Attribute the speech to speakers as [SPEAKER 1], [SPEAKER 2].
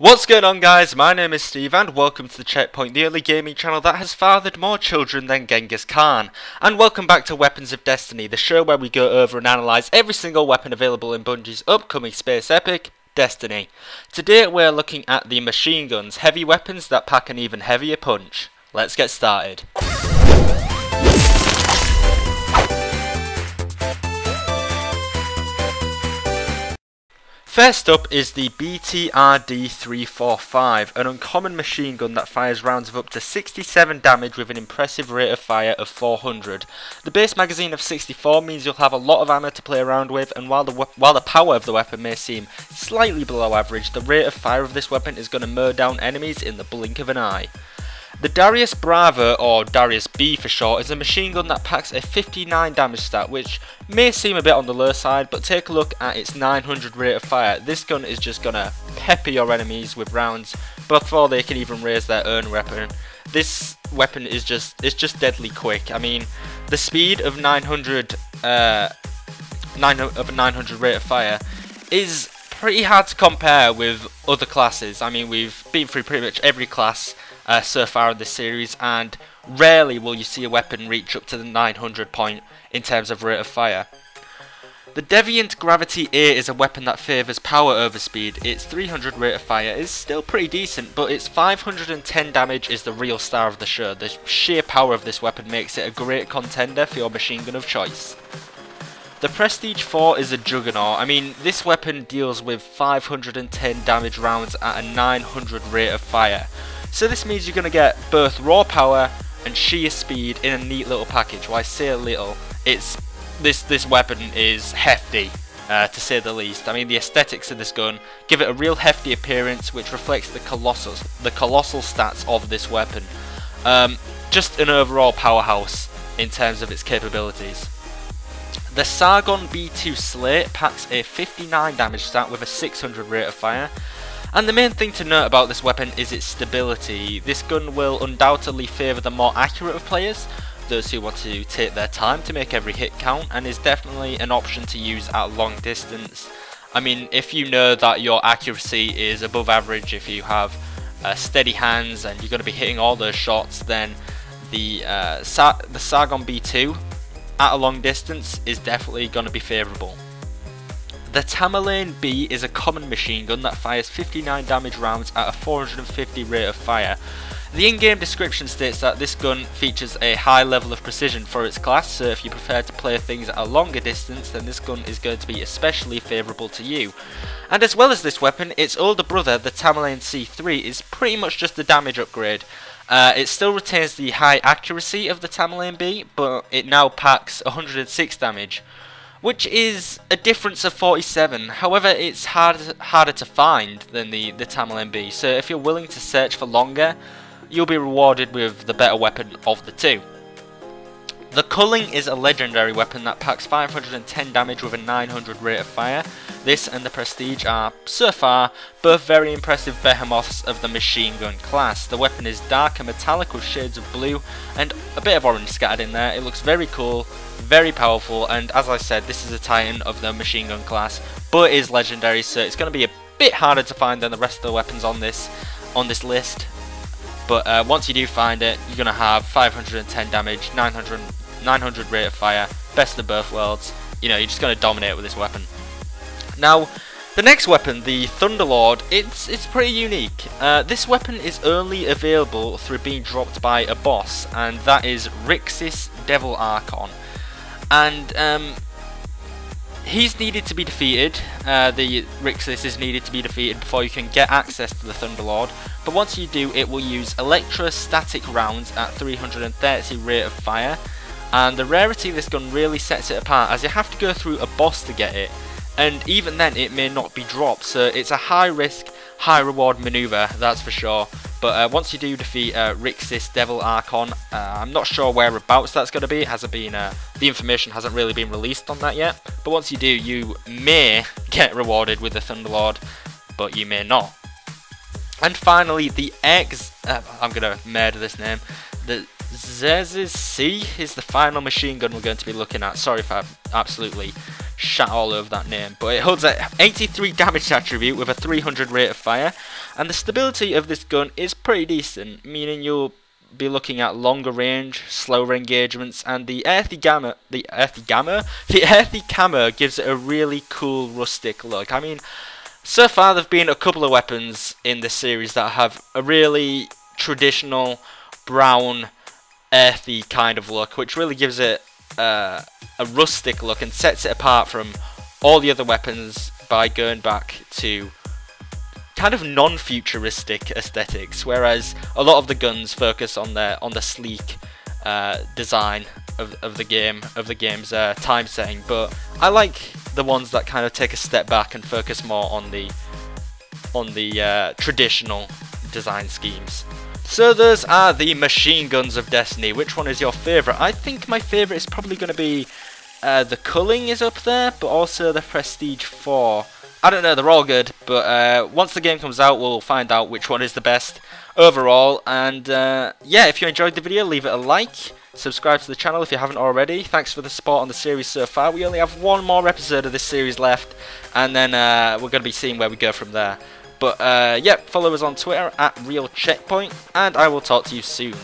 [SPEAKER 1] What's going on, guys? My name is Steve and welcome to the Checkpoint, the only gaming channel that has fathered more children than Genghis Khan. And welcome back to Weapons of Destiny, the show where we go over and analyse every single weapon available in Bungie's upcoming space epic, Destiny. Today we're looking at the machine guns, heavy weapons that pack an even heavier punch. Let's get started. First up is the BTRD 345, an uncommon machine gun that fires rounds of up to 67 damage with an impressive rate of fire of 400. The base magazine of 64 means you'll have a lot of ammo to play around with, and while the power of the weapon may seem slightly below average, the rate of fire of this weapon is going to mow down enemies in the blink of an eye. The Darius Bravo, or Darius B for short, is a machine gun that packs a 59 damage stat, which may seem a bit on the low side, but take a look at its 900 rate of fire. This gun is just gonna pepper your enemies with rounds before they can even raise their own weapon. This weapon is just deadly quick. I mean, the speed of 900 rate of fire is pretty hard to compare with other classes. I mean, we've been through pretty much every class so far in this series, and rarely will you see a weapon reach up to the 900 point in terms of rate of fire. The Deviant Gravity-A is a weapon that favours power over speed. Its 300 rate of fire is still pretty decent, but its 510 damage is the real star of the show. The sheer power of this weapon makes it a great contender for your machine gun of choice. The Prestige 4 is a juggernaut. I mean, this weapon deals with 510 damage rounds at a 900 rate of fire. So this means you're going to get both raw power and sheer speed in a neat little package. Well, I say a little, this weapon is hefty, to say the least. I mean, the aesthetics of this gun give it a real hefty appearance, which reflects the colossal stats of this weapon. Just an overall powerhouse in terms of its capabilities. The Sargon-B2 Slate packs a 59 damage stat with a 600 rate of fire. And the main thing to note about this weapon is its stability. This gun will undoubtedly favour the more accurate of players, those who want to take their time to make every hit count, and is definitely an option to use at long distance. I mean, if you know that your accuracy is above average, if you have steady hands and you're going to be hitting all those shots, then the Sargon-B2 at a long distance is definitely going to be favourable. The Tamerlane-B is a common machine gun that fires 59 damage rounds at a 450 rate of fire. The in-game description states that this gun features a high level of precision for its class, so if you prefer to play things at a longer distance, then this gun is going to be especially favourable to you. And as well as this weapon, its older brother, the Tamerlane-C3, is pretty much just a damage upgrade. It still retains the high accuracy of the Tamerlane-B, but it now packs 106 damage. Which is a difference of 47, however it's harder to find than the Tamerlane-B, so if you're willing to search for longer, you'll be rewarded with the better weapon of the two. The Culling is a legendary weapon that packs 510 damage with a 900 rate of fire. This and the Prestige are, so far, both very impressive behemoths of the machine gun class. The weapon is dark and metallic with shades of blue and a bit of orange scattered in there. It looks very cool, very powerful, and as I said, this is a titan of the machine gun class, but it is legendary, so it's going to be a bit harder to find than the rest of the weapons on this list. But once you do find it, you're going to have 510 damage, 900 rate of fire, best of both worlds. You know, you're just going to dominate with this weapon. Now, the next weapon, the Thunderlord, it's pretty unique. This weapon is only available through being dropped by a boss, and that is Xerxes-C Devil Archon. And he's needed to be defeated. The Xerxes is needed to be defeated before you can get access to the Thunderlord. But once you do, it will use electrostatic rounds at 330 rate of fire. And the rarity of this gun really sets it apart, as you have to go through a boss to get it. And even then, it may not be dropped. So it's a high risk, high reward maneuver, that's for sure. But once you do defeat Xerxes Devil Archon, I'm not sure whereabouts that's going to be. It hasn't been, the information hasn't really been released on that yet. But once you do, you may get rewarded with the Thunderlord, but you may not. And finally, the I'm going to murder this name. The Xerxes-C is the final machine gun we're going to be looking at. Sorry if I absolutely shat all over that name. But it holds a 83 damage attribute with a 300 rate of fire, and the stability of this gun is pretty decent, meaning you'll be looking at longer range, slower engagements, and the earthy camo gives it a really cool rustic look. I mean, so far there've been a couple of weapons in this series that have a really traditional brown earthy kind of look, which really gives it a rustic look and sets it apart from all the other weapons by going back to kind of non-futuristic aesthetics, whereas a lot of the guns focus on the sleek design of the game's time setting. But I like the ones that kind of take a step back and focus more on the traditional design schemes. So those are the machine guns of Destiny. Which one is your favourite? I think my favourite is probably going to be the Culling is up there, but also the Prestige 4. I don't know, they're all good, but once the game comes out, we'll find out which one is the best overall. And yeah, if you enjoyed the video, leave it a like, subscribe to the channel if you haven't already. Thanks for the support on the series so far. We only have one more episode of this series left, and then we're going to be seeing where we go from there. But yeah, follow us on Twitter at RealCheckpoint, and I will talk to you soon.